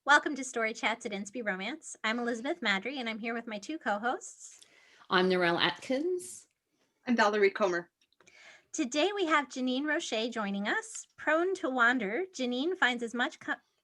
Welcome to Story Chats at Inspy Romance. I'm Elizabeth Madry, and I'm here with my two co-hosts. I'm Narelle Atkins. I'm Valerie Comer. Today we have Janine Rosche joining us. Prone to wander, Janine finds as much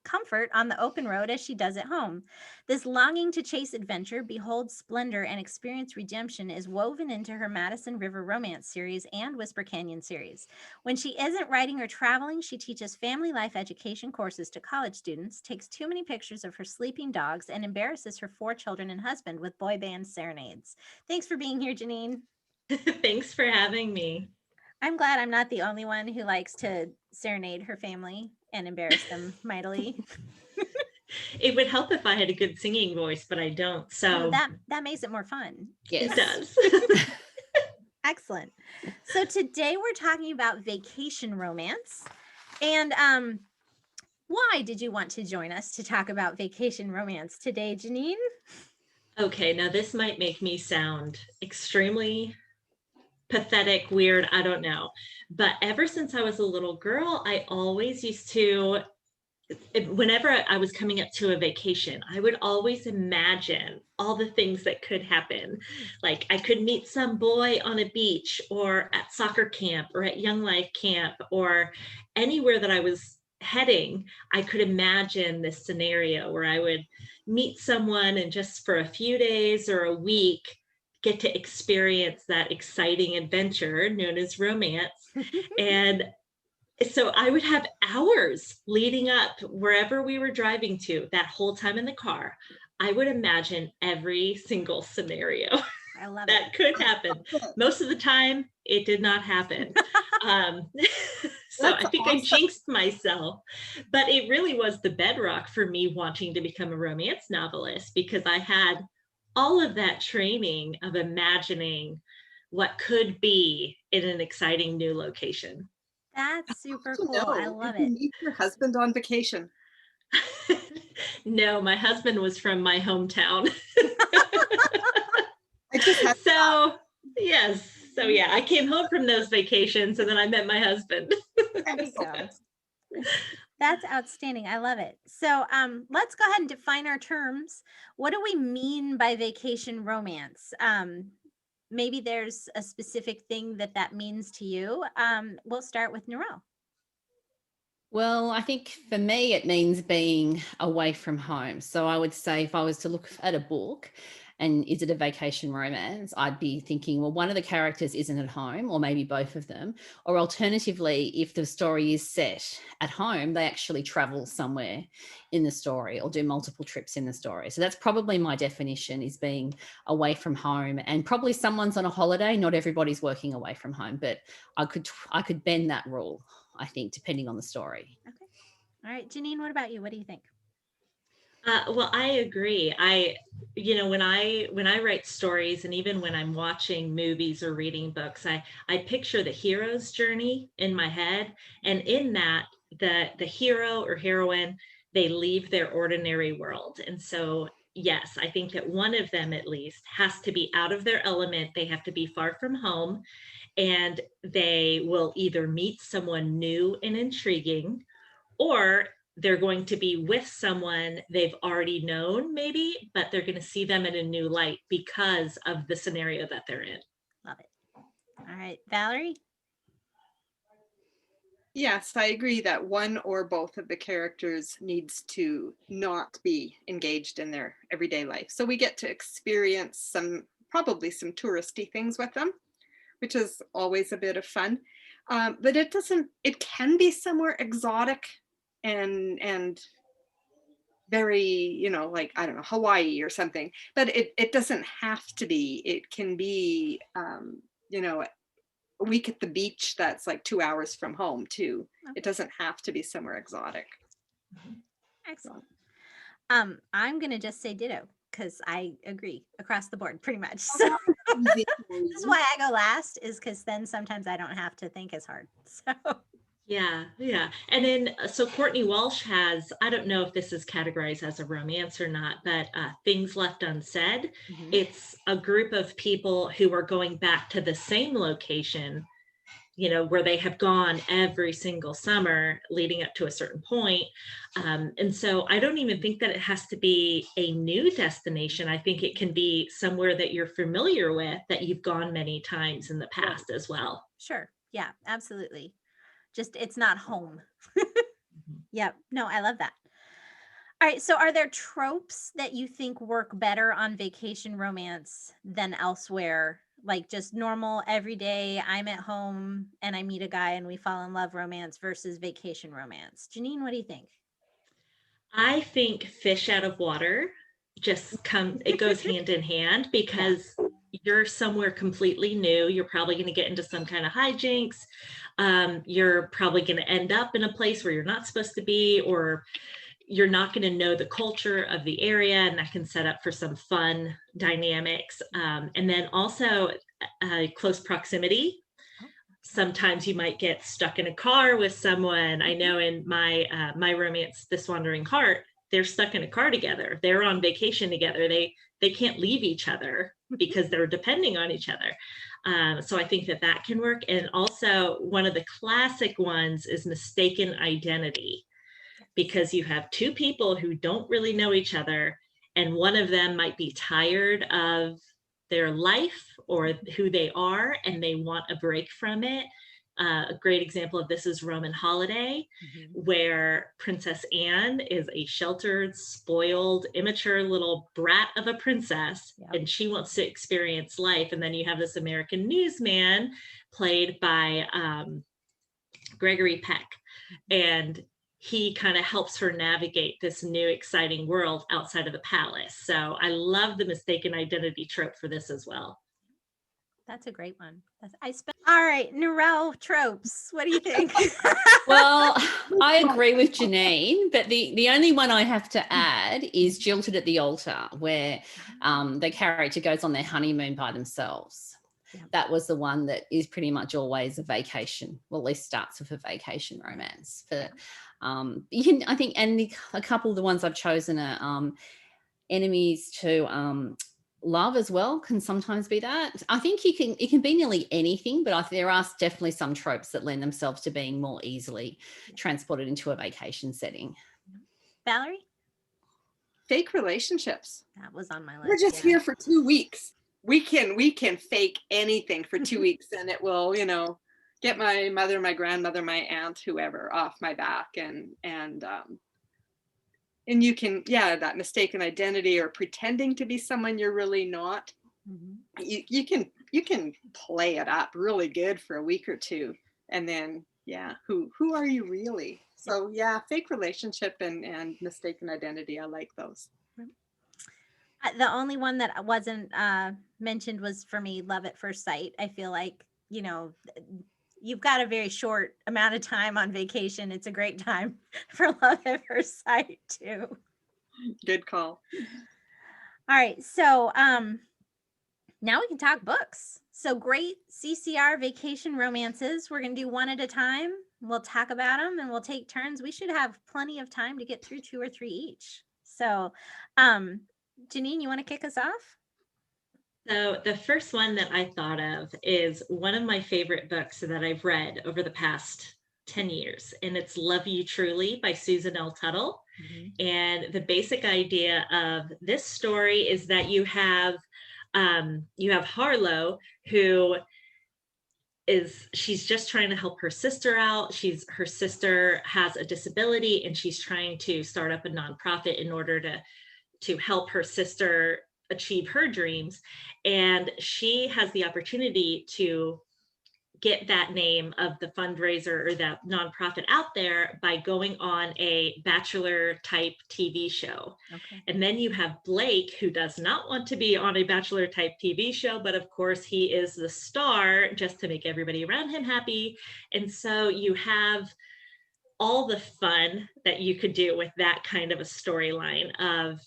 comfort on the open road as she does at home. This longing to chase adventure, behold splendor, and experience redemption is woven into her Madison River romance series and Whisper Canyon series. When she isn't writing or traveling, she teaches family life education courses to college students, takes too many pictures of her sleeping dogs, and embarrasses her 4 children and husband with boy band serenades. Thanks for being here, Janine. Thanks for having me. I'm glad I'm not the only one who likes to serenade her family and embarrass them mightily. It would help if I had a good singing voice, but I don't. So that makes it more fun. Yes. It does. Excellent. So today we're talking about vacation romance. And why did you want to join us to talk about vacation romance today, Janine? Okay, now this might make me sound extremely pathetic, weird, I don't know. But ever since I was a little girl, I always used to, whenever I was coming up to a vacation, I would always imagine all the things that could happen. Like I could meet some boy on a beach or at soccer camp or at Young Life camp or anywhere that I was heading. I could imagine this scenario where I would meet someone and just for a few days or a week, get to experience that exciting adventure known as romance. And so I would have hours leading up wherever we were driving to that whole time in the car. I would imagine every single scenario that could happen. Most of the time, it did not happen. So I think I jinxed myself, but it really was the bedrock for me wanting to become a romance novelist because I had all of that training of imagining what could be in an exciting new location. That's super cool. I love it. Did you meet your husband on vacation? No, my husband was from my hometown. Yes. So yeah, I came home from those vacations and then I met my husband. That's outstanding. I love it. So let's go ahead and define our terms. What do we mean by vacation romance? Maybe there's a specific thing that means to you. We'll start with Narelle. Well, I think for me, it means being away from home. So I would say if I was to look at a book and is it a vacation romance, I'd be thinking, well, one of the characters isn't at home or maybe both of them. Or alternatively, if the story is set at home, they actually travel somewhere in the story or do multiple trips in the story. So that's probably my definition, is being away from home, and probably someone's on a holiday. Not everybody's working away from home, but I could bend that rule, I think, depending on the story. Okay. All right, Janine, what about you? What do you think? Well, I agree. When I write stories, and even when I'm watching movies or reading books, I picture the hero's journey in my head. And in that, the hero or heroine, they leave their ordinary world. And so, yes, I think that one of them at least has to be out of their element. They have to be far from home, and they will either meet someone new and intriguing, or they're going to be with someone they've already known maybe, but they're going to see them in a new light because of the scenario that they're in. Love it. All right, Valerie? Yes, I agree that one or both of the characters needs to not be engaged in their everyday life. So we get to experience probably some touristy things with them, which is always a bit of fun. But it can be somewhere exotic and very, like, I don't know, Hawaii or something, but it doesn't have to be. It can be, a week at the beach that's like 2 hours from home too. Okay. It doesn't have to be somewhere exotic. Excellent. I'm going to just say ditto, because I agree across the board pretty much. So this is why I go last, is because then sometimes I don't have to think as hard. So yeah. And then, so Courtney Walsh has, I don't know if this is categorized as a romance or not, but Things Left Unsaid. Mm-hmm. It's a group of people who are going back to the same location where they have gone every single summer leading up to a certain point. And so I don't even think that it has to be a new destination. I think it can be somewhere that you're familiar with, that you've gone many times in the past as well. Sure. Yeah, absolutely. Just it's not home. Yep. No, I love that. All right. So are there tropes that you think work better on vacation romance than elsewhere? Like just normal, everyday, I'm at home and I meet a guy and we fall in love romance versus vacation romance. Janine, what do you think? I think fish out of water it goes hand in hand, because you're somewhere completely new. You're probably going to get into some kind of hijinks. You're probably going to end up in a place where you're not supposed to be, or you're not going to know the culture of the area, and that can set up for some fun dynamics. And then also close proximity. Sometimes you might get stuck in a car with someone. I know in my romance, This Wandering Heart, they're stuck in a car together. They're on vacation together. They can't leave each other because they're depending on each other. So I think that can work. And also one of the classic ones is mistaken identity, because you have two people who don't really know each other, and one of them might be tired of their life or who they are, and they want a break from it. A great example of this is Roman Holiday, where Princess Anne is a sheltered, spoiled, immature little brat of a princess, and she wants to experience life. And then you have this American newsman played by Gregory Peck, and he kind of helps her navigate this new exciting world outside of the palace. So I love the mistaken identity trope for this as well. That's a great one. All right, Narelle, tropes. What do you think? Well, I agree with Janine, but the only one I have to add is Jilted at the Altar, where the character goes on their honeymoon by themselves. Yeah. That was the one that is pretty much always a vacation, well, at least starts with a vacation romance. But you can, I think, and a couple of the ones I've chosen are enemies to love as well, can sometimes be that. I think it can be nearly anything, but there are definitely some tropes that lend themselves to being more easily transported into a vacation setting. Valerie? Fake relationships. That was on my list. We're just here for 2 weeks. We can fake anything for 2 weeks, and it will, get my mother, my grandmother, my aunt, whoever off my back, and you can, that mistaken identity or pretending to be someone you're really not. You can play it up really good for a week or two, and then who are you really? So fake relationship and mistaken identity, I like those. The only one that wasn't mentioned was, for me, Love at First Sight. I feel like, you've got a very short amount of time on vacation. It's a great time for Love at First Sight too. Good call. All right. So now we can talk books. So great CCR vacation romances. We're going to do one at a time. We'll talk about them and we'll take turns. We should have plenty of time to get through 2 or 3 each. So Janine, you want to kick us off? So the first one that I thought of is one of my favorite books that I've read over the past 10 years, and it's Love You Truly by Susan L. Tuttle. And the basic idea of this story is that you have Harlow, who she's just trying to help her sister out. Her sister has a disability, and she's trying to start up a nonprofit in order to help her sister achieve her dreams. And she has the opportunity to get that name of the fundraiser or that nonprofit out there by going on a Bachelor type TV show. Okay. And then you have Blake, who does not want to be on a Bachelor type TV show, but of course he is the star just to make everybody around him happy. And so you have all the fun that you could do with that kind of a storyline of,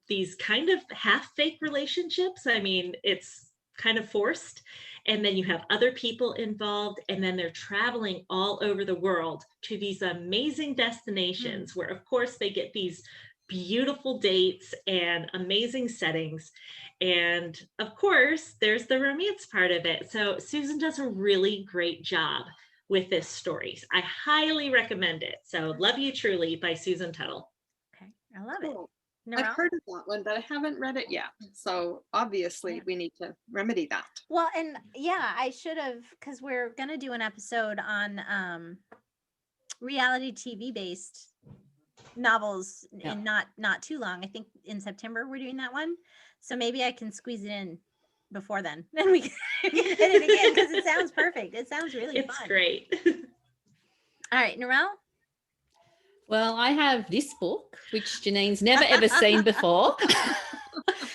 these kind of half fake relationships. I mean, it's kind of forced. And then you have other people involved, and then they're traveling all over the world to these amazing destinations where, of course, they get these beautiful dates and amazing settings. And of course, there's the romance part of it. So Susan does a really great job with this story. I highly recommend it. So Love You Truly by Susan Tuttle. Okay, I love Cool. it. I've Narelle? heard of that one, but I haven't read it yet. So obviously Yeah. we need to remedy that. Well, and yeah, I should have, because we're gonna do an episode on reality TV based novels Yeah. in not too long. I think in September we're doing that one, so maybe I can squeeze it in before then, and we can hit it again because it sounds perfect. It sounds really It's fun. great. All right, Narelle. Well, I have this book, which Janine's never ever seen before.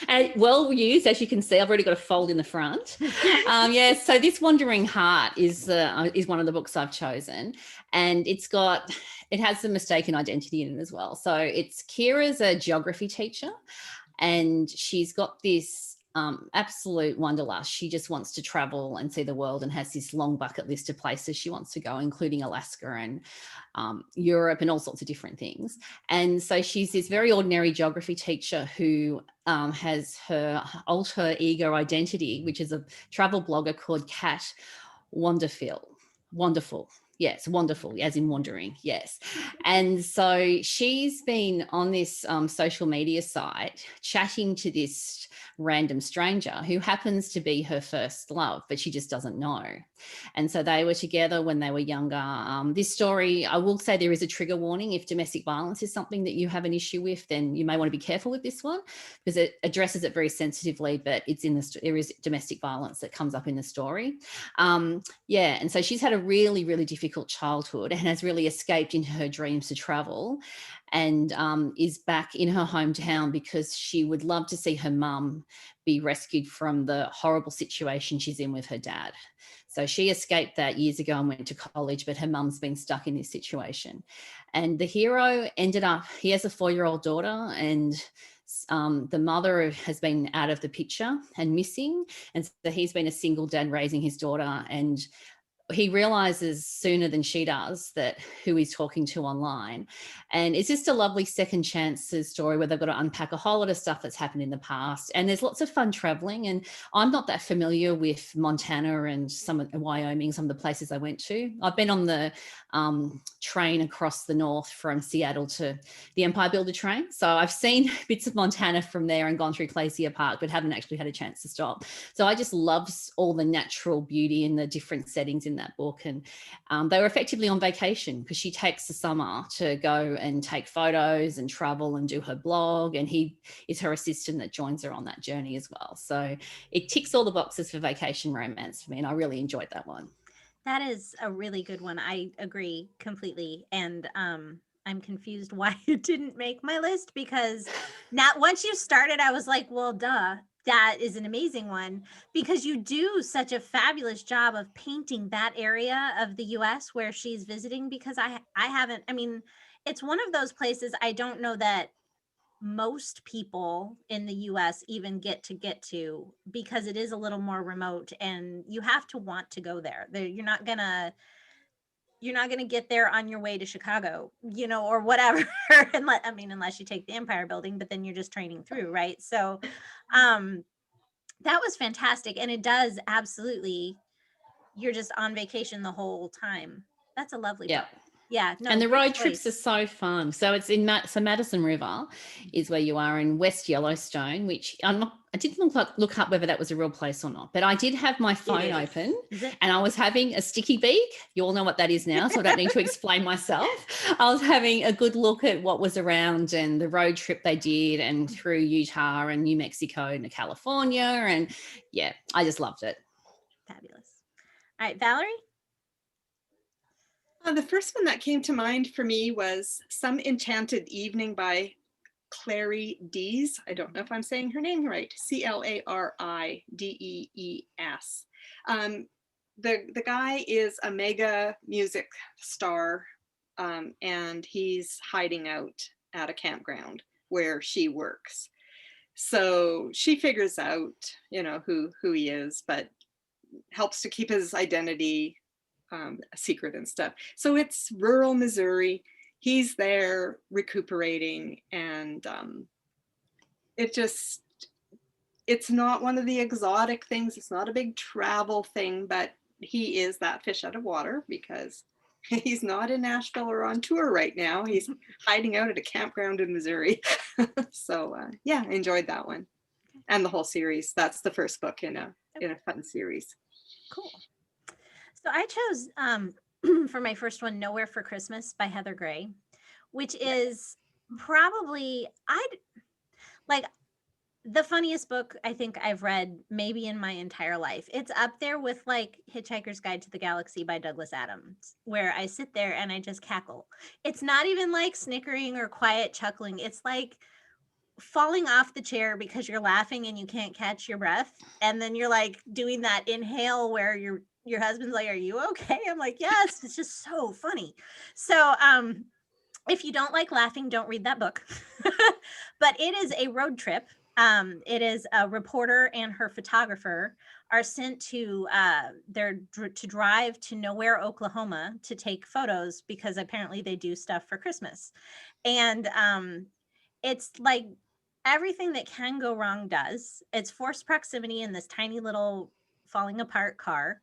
And well used, as you can see. I've already got a fold in the front. Yeah, so this Wandering Heart is one of the books I've chosen, and it has the mistaken identity in it as well. So it's Kira's a geography teacher, and she's got this absolute wanderlust. She just wants to travel and see the world, and has this long bucket list of places she wants to go, including Alaska and Europe and all sorts of different things. And so she's this very ordinary geography teacher who has her alter ego identity, which is a travel blogger called Kat Wonderful. Yes, wonderful, as in wandering, yes. And so she's been on this social media site chatting to this random stranger who happens to be her first love, but she just doesn't know. And so they were together when they were younger. This story, I will say there is a trigger warning. If domestic violence is something that you have an issue with, then you may want to be careful with this one, because it addresses it very sensitively, but there is domestic violence that comes up in the story. Yeah, and so she's had a really, really difficult childhood and has really escaped into her dreams to travel, and is back in her hometown because she would love to see her mum be rescued from the horrible situation she's in with her dad. So she escaped that years ago and went to college, but her mum's been stuck in this situation. And the hero he has a 4-year-old daughter, and the mother has been out of the picture and missing. And so he's been a single dad raising his daughter, and he realizes sooner than she does that who he's talking to online. And it's just a lovely second chances story where they've got to unpack a whole lot of stuff that's happened in the past. And there's lots of fun traveling. And I'm not that familiar with Montana and some of Wyoming, some of the places I went to. I've been on the train across the north from Seattle to the Empire Builder train. So I've seen bits of Montana from there and gone through Glacier Park, but haven't actually had a chance to stop. So I just love all the natural beauty in the different settings in that book. And they were effectively on vacation because she takes the summer to go and take photos and travel and do her blog, and he is her assistant that joins her on that journey as well. So it ticks all the boxes for vacation romance for me, and I really enjoyed that one. That is a really good one. I agree completely. And I'm confused why it didn't make my list, because once you started, I was like, well, duh, that is an amazing one, because you do such a fabulous job of painting that area of the US where she's visiting, because I haven't, I mean, it's one of those places I don't know that most people in the US even get to, because it is a little more remote and you have to want to go there. You're not gonna get there on your way to Chicago, or whatever. Unless you take the Empire Building, but then you're just training through, right? So that was fantastic. And it does absolutely, you're just on vacation the whole time. That's a lovely book. Yeah, no, and the road choice. trips are so fun. So it's in Madison River is where you are in West Yellowstone, which I didn't look up whether that was a real place or not, but I did have my phone open and I was having a sticky beak. You all know what that is now, so I don't need to explain myself. I was having a good look at what was around and the road trip they did, and through Utah and New Mexico and California, and yeah, I just loved it. Fabulous. All right, Valerie? The first one that came to mind for me was Some Enchanted Evening by Clari Dees. I don't know if I'm saying her name right. Claridees. The guy is a mega music star, and he's hiding out at a campground where she works. So she figures out, who he is, but helps to keep his identity a secret and stuff. So it's rural Missouri. he's there recuperating, and it's not one of the exotic things. It's not a big travel thing, but he is that fish out of water because he's not in Nashville or on tour right now. He's hiding out at a campground in Missouri. So yeah, I enjoyed that one and the whole series. That's the first book in a fun series. Cool. So I chose for my first one, Nowhere for Christmas by Heather Gray, which is probably the funniest book I think I've read maybe in my entire life. It's up there with like Hitchhiker's Guide to the Galaxy by Douglas Adams, where I sit there and I just cackle. It's not even like snickering or quiet chuckling. It's like falling off the chair because you're laughing and you can't catch your breath. And then you're like doing that inhale where your husband's like, "Are you okay?" I'm like, "Yes." It's just so funny. So if you don't like laughing, don't read that book. But it is a road trip. It is a reporter and her photographer are sent to to drive to Nowhere, Oklahoma to take photos because apparently they do stuff for Christmas. And it's like everything that can go wrong does. It's forced proximity in this tiny little falling apart car.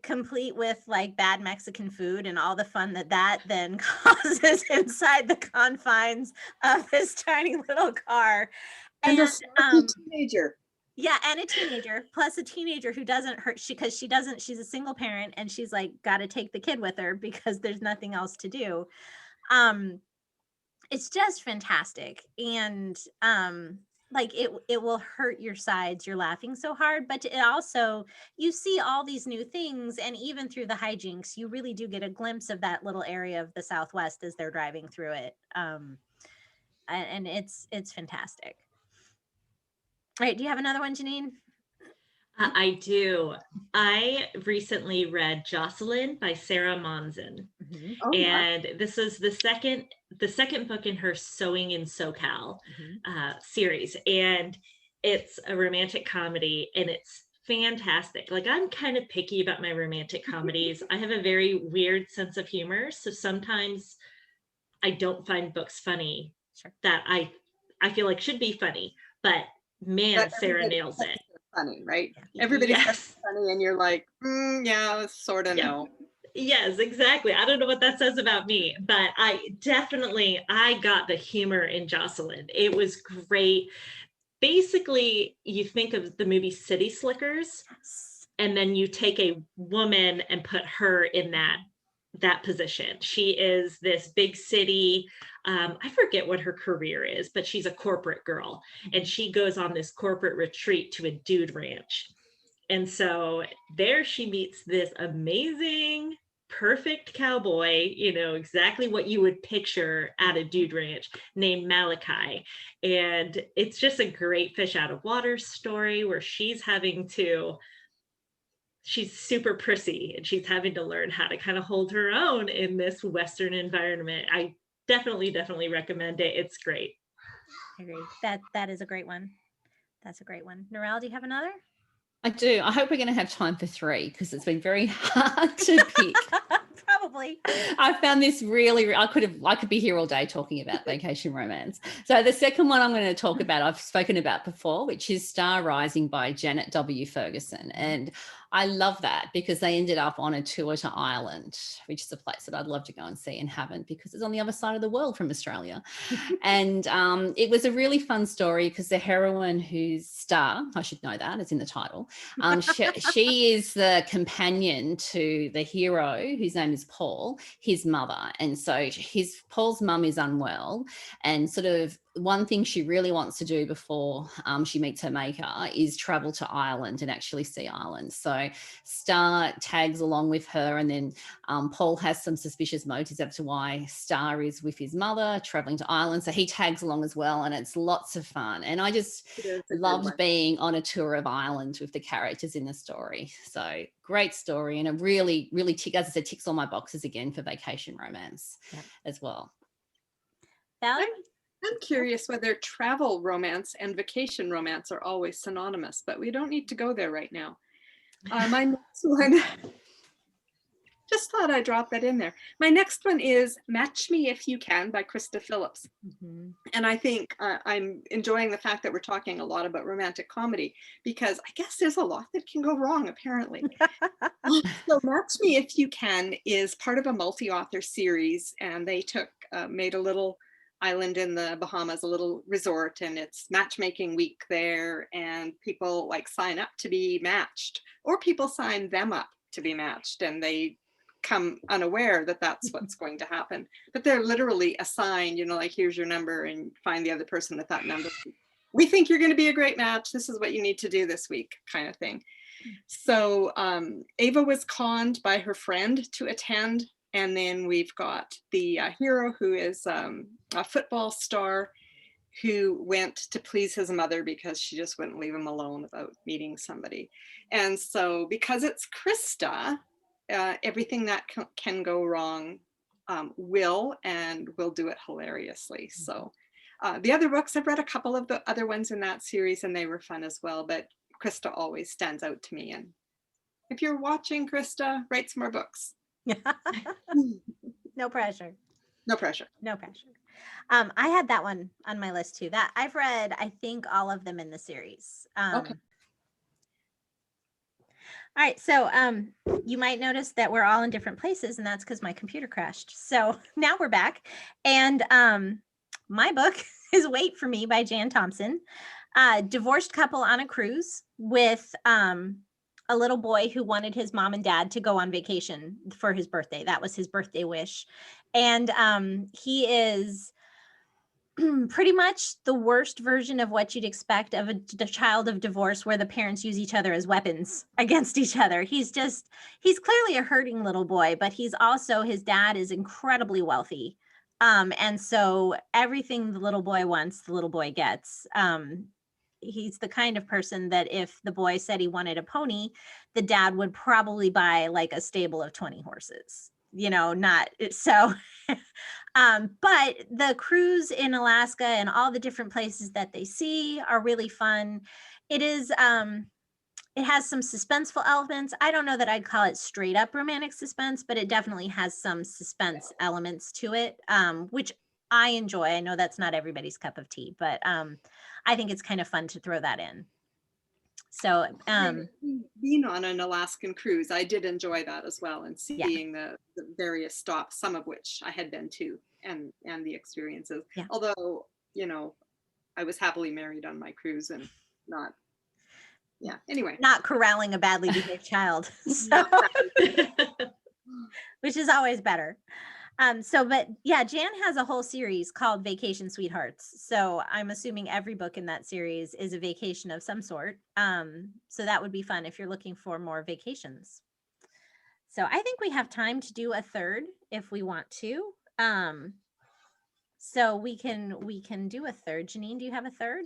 Complete with like bad Mexican food and all the fun that then causes inside the confines of this tiny little car. And a teenager. Yeah, and a teenager, plus a teenager who doesn't hurt she's a single parent and she's like got to take the kid with her because there's nothing else to do. It's just fantastic. And like it will hurt your sides. You're laughing so hard, but it also, you see all these new things. And even through the hijinks, you really do get a glimpse of that little area of the Southwest as they're driving through it. And it's fantastic. All right. Do you have another one, Janine? I do. I recently read Jocelyn by Sarah Monzon. Mm-hmm. Oh, and this is the second book in her Sewing in SoCal series. And it's a romantic comedy and it's fantastic. Like, I'm kind of picky about my romantic comedies. I have a very weird sense of humor. So sometimes I don't find books funny that I feel like should be funny, but man, Sarah nails it. Funny, right? Everybody's funny and you're like, yeah, sort of no. Yes, exactly. I don't know what that says about me, but I got the humor in Jocelyn. It was great. Basically, you think of the movie City Slickers, and then you take a woman and put her in that position. She is this big city. I forget what her career is, but she's a corporate girl, and she goes on this corporate retreat to a dude ranch. And so there she meets this amazing, perfect cowboy, exactly what you would picture at a dude ranch, named Malachi. And it's just a great fish out of water story where she's super prissy and she's having to learn how to kind of hold her own in this Western environment. I definitely recommend it. It's great. I agree. That is a great one. That's a great one. Narelle, do you have another? I do. I hope we're going to have time for 3 because it's been very hard to pick. Probably. I found this really, I could be here all day talking about vacation romance. So the second one I'm going to talk about, I've spoken about before, which is Star Rising by Janet W. Ferguson. And I love that because they ended up on a tour to Ireland, which is a place that I'd love to go and see and haven't because it's on the other side of the world from Australia. And it was a really fun story because the heroine who's Star, I should know that, it's in the title, she is the companion to the hero whose name is Paul, his mother. And so Paul's mum is unwell, and sort of one thing she really wants to do before she meets her maker is travel to Ireland and actually see Ireland. So Star tags along with her, and then Paul has some suspicious motives as to why Star is with his mother traveling to Ireland. So he tags along as well, and it's lots of fun. And I just loved being on a tour of Ireland with the characters in the story. So great story, and it really, really as I said, ticks all my boxes again for vacation romance as well. Valerie? I'm curious whether travel romance and vacation romance are always synonymous, but we don't need to go there right now. My next one Just thought I'd drop that in there. My next one is Match Me If You Can by Krista Phillips. Mm-hmm. And I think I'm enjoying the fact that we're talking a lot about romantic comedy, because I guess there's a lot that can go wrong, apparently. So Match Me If You Can is part of a multi-author series, and they made a little island in the Bahamas, a little resort, and it's matchmaking week there, and people like sign up to be matched, or people sign them up to be matched, and they come unaware that that's what's going to happen. But they're literally assigned, like, here's your number, and find the other person with that number. We think you're going to be a great match. This is what you need to do this week, kind of thing. So Ava was conned by her friend to attend. And then we've got the hero, who is a football star, who went to please his mother because she just wouldn't leave him alone without meeting somebody. And so because it's Krista, everything that can go wrong will do it hilariously. So the other books, I've read a couple of the other ones in that series, and they were fun as well. But Krista always stands out to me. And if you're watching, Krista, write some more books. No pressure. No pressure. No pressure. I had that one on my list too. That I've read, I think, all of them in the series. Okay. All right, so you might notice that we're all in different places, and that's because my computer crashed. So now we're back, and my book is Wait for Me by Jan Thompson. Divorced couple on a cruise with a little boy who wanted his mom and dad to go on vacation for his birthday. That was his birthday wish. And he is pretty much the worst version of what you'd expect of a child of divorce, where the parents use each other as weapons against each other. He's clearly a hurting little boy, but his dad is incredibly wealthy. And so everything the little boy wants, the little boy gets. He's the kind of person that if the boy said he wanted a pony, the dad would probably buy like a stable of 20 horses, not so. But the cruise in Alaska and all the different places that they see are really fun. It is, it has some suspenseful elements. I don't know that I'd call it straight up romantic suspense, but it definitely has some suspense elements to it, which I enjoy. I know that's not everybody's cup of tea, but I think it's kind of fun to throw that in. So being on an Alaskan cruise, I did enjoy that as well, and seeing the various stops, some of which I had been to, and the experiences. Yeah. Although, I was happily married on my cruise, and not corralling a badly behaved child, so, which is always better. But yeah, Jan has a whole series called Vacation Sweethearts. So I'm assuming every book in that series is a vacation of some sort. So that would be fun if you're looking for more vacations. So I think we have time to do a third if we want to. So we can do a third. Janine, do you have a third?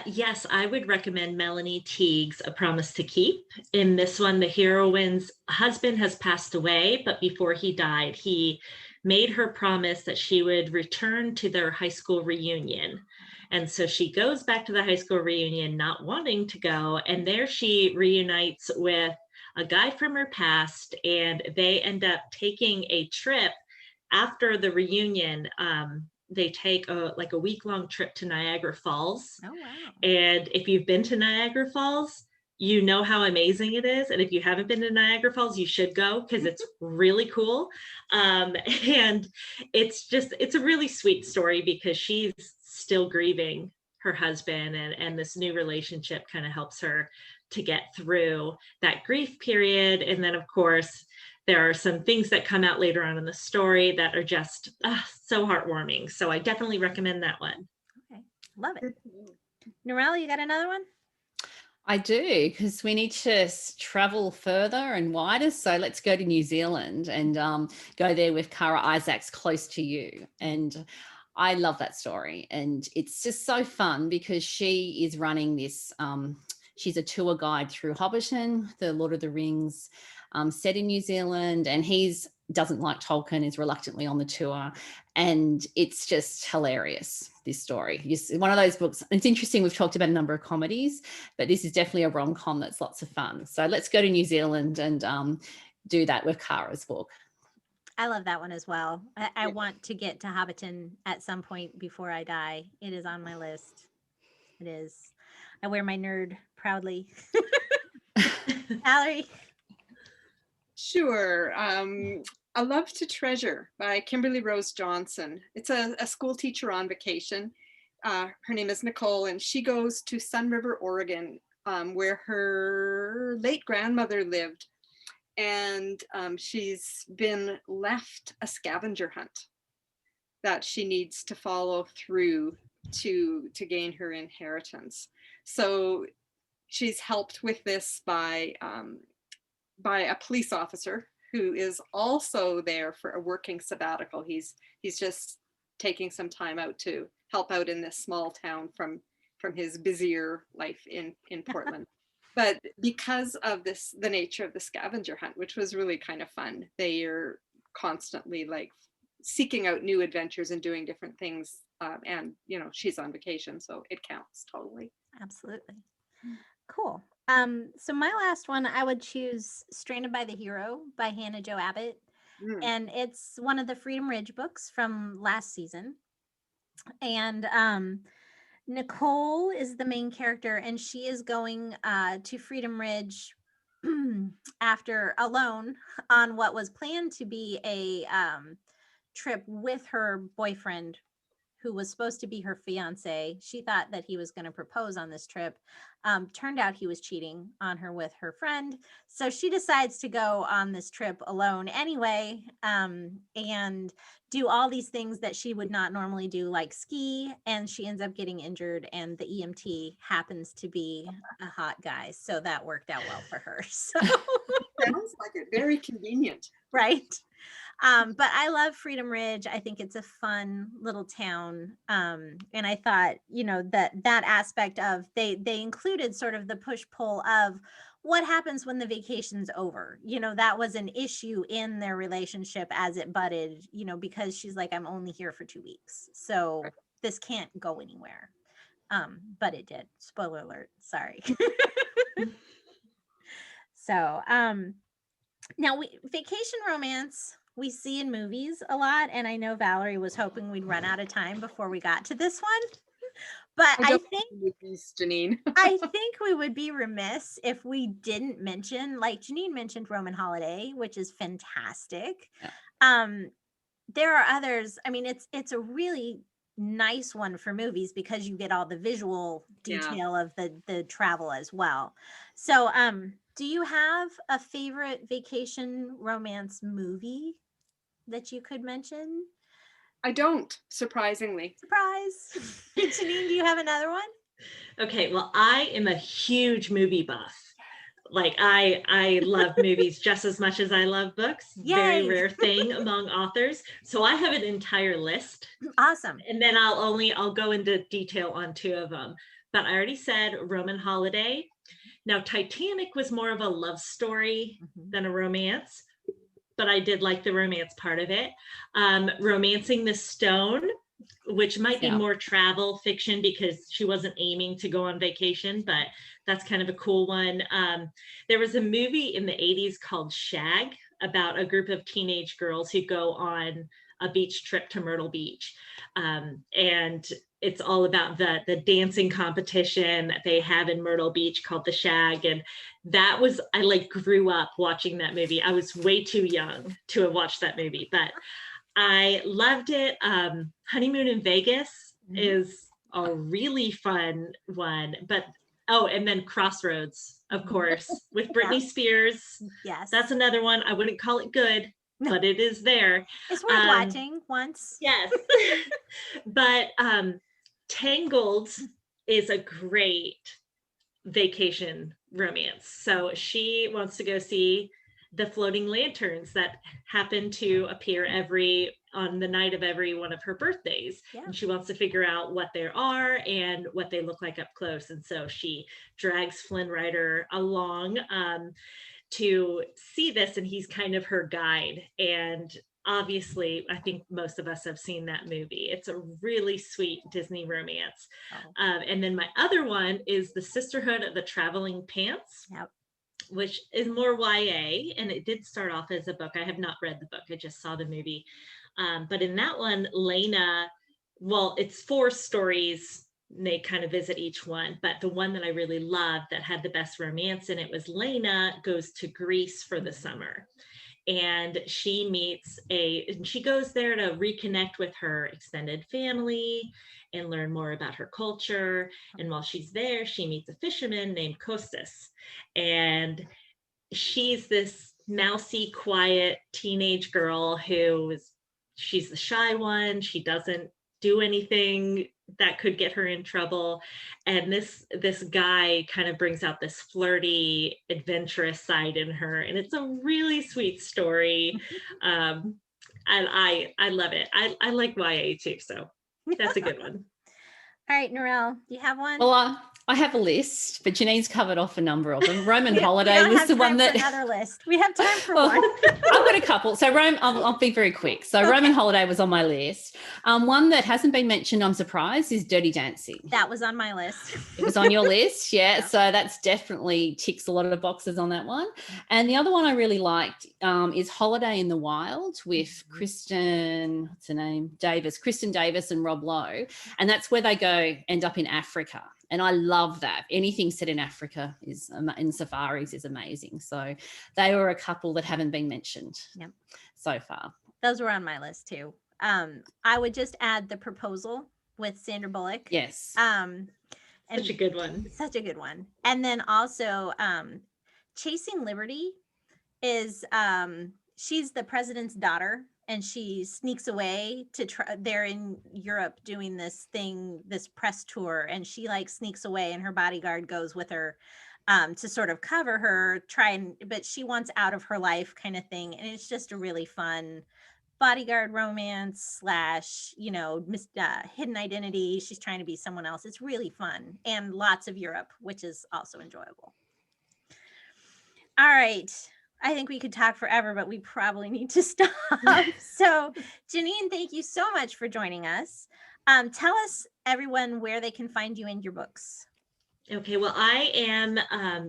Yes, I would recommend Melanie Teague's A Promise to Keep. In this one, the heroine's husband has passed away, but before he died, he made her promise that she would return to their high school reunion. And so she goes back to the high school reunion, not wanting to go. And there she reunites with a guy from her past, and they end up taking a trip after the reunion. They take a week-long trip to Niagara Falls. Oh, wow. And if you've been to Niagara Falls, you know how amazing it is. And if you haven't been to Niagara Falls, you should go, because it's really cool. And it's a really sweet story, because she's still grieving her husband, and this new relationship kind of helps her to get through that grief period. And then, of course, there are some things that come out later on in the story that are just so heartwarming. So I definitely recommend that one. Okay, love it. Narelle, you got another one? I do, because we need to travel further and wider. So let's go to New Zealand and go there with Kara Isaacs, Close to You. And I love that story. And it's just so fun, because she is running this, she's a tour guide through Hobbiton, the Lord of the Rings, set in New Zealand, and doesn't like Tolkien, is reluctantly on the tour, and it's just hilarious, this story. It's one of those books. It's interesting, we've talked about a number of comedies, but this is definitely a rom-com that's lots of fun. So let's go to New Zealand and do that with Kara's book. I love that one as well. I want to get to Hobbiton at some point before I die. It is on my list. It is. I wear my nerd proudly. Valerie. Sure. A Love to Treasure by Kimberly Rose Johnson. It's a school teacher on vacation. Her name is Nicole, and she goes to Sun River, Oregon, where her late grandmother lived. And she's been left a scavenger hunt that she needs to follow through to gain her inheritance. So she's helped with this by a police officer who is also there for a working sabbatical. He's just taking some time out to help out in this small town from his busier life in Portland. But because of the nature of the scavenger hunt, which was really kind of fun, they are constantly like seeking out new adventures and doing different things. And, you know, she's on vacation, so it counts totally. Absolutely. Cool. So my last one, I would choose Stranded by the Hero by Hannah Jo Abbott. And it's one of the Freedom Ridge books from last season. And Nicole is the main character, and she is going to Freedom Ridge after alone on what was planned to be a trip with her boyfriend, who was supposed to be her fiance. She thought that he was going to propose on this trip. Turned out he was cheating on her with her friend. So she decides to go on this trip alone anyway, and do all these things that she would not normally do, like ski. And she ends up getting injured, and the EMT happens to be a hot guy. So that worked out well for her. So Sounds like it. Very convenient. right. But I love Freedom Ridge. I think it's a fun little town. And I thought, you know, that aspect of they included sort of the push-pull of what happens when the vacation's over. You know, that was an issue in their relationship as it budded, you know, because she's like, I'm only here for 2 weeks. So this can't go anywhere. But it did. Spoiler alert. Sorry. So now vacation romance we see in movies a lot, and I know Valerie was hoping we'd run out of time before we got to this one, but I think movies, Janine. I think we would be remiss if we didn't mention, like Janine mentioned, Roman Holiday, which is fantastic. Yeah. There are others. I mean, it's a really nice one for movies because you get all the visual detail of the travel as well. So do you have a favorite vacation romance movie that you could mention? I don't, surprisingly. Surprise. Janine, do you have another one? Okay, well, I am a huge movie buff. Like I love movies just as much as I love books. Yay. Very rare thing among authors. So I have an entire list. Awesome. And then I'll go into detail on 2 of them. But I already said Roman Holiday. Now, Titanic was more of a love story than a romance, but I did like the romance part of it. Romancing the Stone, which might be more travel fiction because she wasn't aiming to go on vacation, but that's kind of a cool one. There was a movie in the 80s called Shag about a group of teenage girls who go on a beach trip to Myrtle Beach. And it's all about the dancing competition that they have in Myrtle Beach called the Shag. And that was, I like grew up watching that movie. I was way too young to have watched that movie, but I loved it. Honeymoon in Vegas is a really fun one, but and then Crossroads, of course, with Britney Spears. Yes. That's another one. I wouldn't call it good, but it is there. It's worth watching once. Yes. But Tangled is a great vacation romance. So she wants to go see the floating lanterns that happen to appear on the night of every one of her birthdays. Yeah. And she wants to figure out what there are and what they look like up close. And so she drags Flynn Rider along to see this, and he's kind of her guide. And obviously, I think most of us have seen that movie. It's a really sweet Disney romance. Oh. And then my other one is The Sisterhood of the Traveling Pants. Yep. which is more YA, and it did start off as a book. I have not read the book. I just saw the movie. But in that one, Lena, well, it's 4 stories. They kind of visit each one, but the one that I really loved that had the best romance in it was Lena goes to Greece for the summer, and she goes there to reconnect with her extended family and learn more about her culture. And while she's there, she meets a fisherman named Kostas, and she's this mousy, quiet teenage girl she's the shy one. She doesn't do anything that could get her in trouble. And this guy kind of brings out this flirty, adventurous side in her. And it's a really sweet story. And I love it. I like YA too. So that's a good one. All right, Narelle, do you have one? Well, I have a list, but Janine's covered off a number of them. Roman we Holiday don't was have the time one for that another list. We have time for Well, one. I've got a couple. So I'll be very quick. So Okay. Roman Holiday was on my list. One that hasn't been mentioned, I'm surprised, is Dirty Dancing. That was on my list. It was on your list, yeah. Yeah. So that's definitely ticks a lot of the boxes on that one. And the other one I really liked is Holiday in the Wild with Kristen Davis and Rob Lowe. And that's where they end up in Africa. And I love that. Anything set in Africa in safaris is amazing. So they were a couple that haven't been mentioned so far. Those were on my list too. I would just add The Proposal with Sandra Bullock. Yes. Such a good one. Such a good one. And then also Chasing Liberty is she's the president's daughter, and she sneaks away to they're in Europe doing this press tour, and she like sneaks away, and her bodyguard goes with her to sort of cover her, but she wants out of her life kind of thing. And it's just a really fun bodyguard romance / hidden identity. She's trying to be someone else. It's really fun, and lots of Europe, which is also enjoyable. All right. I think we could talk forever, but we probably need to stop. So Janine, thank you so much for joining us. Tell us, everyone, where they can find you and your books. Okay, well, I am,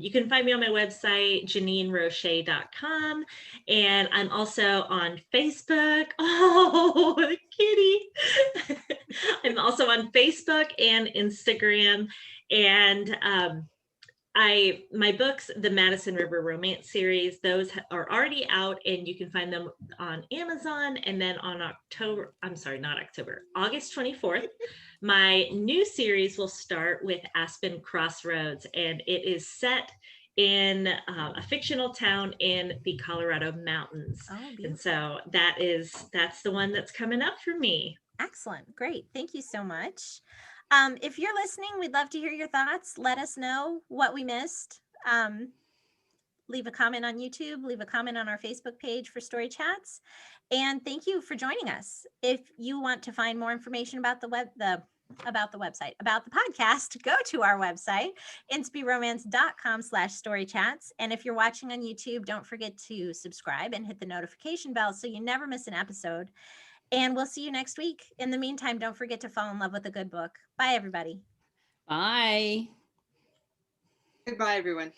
you can find me on my website, JanineRosche.com, and I'm also on Facebook. Oh, the kitty. I'm also on Facebook and Instagram, and my books, the Madison River Romance series, those are already out, and you can find them on Amazon. And then on August 24th, my new series will start with Aspen Crossroads, and it is set in a fictional town in the Colorado mountains. Oh, and so that's the one that's coming up for me. Excellent. Great. Thank you so much. If you're listening, we'd love to hear your thoughts. Let us know what we missed. Leave a comment on YouTube, leave a comment on our Facebook page for Story Chats. And thank you for joining us. If you want to find more information about the podcast, go to our website, inspiromance.com/storychats. And if you're watching on YouTube, don't forget to subscribe and hit the notification bell so you never miss an episode. And we'll see you next week. In the meantime, don't forget to fall in love with a good book. Bye, everybody. Bye. Goodbye, everyone.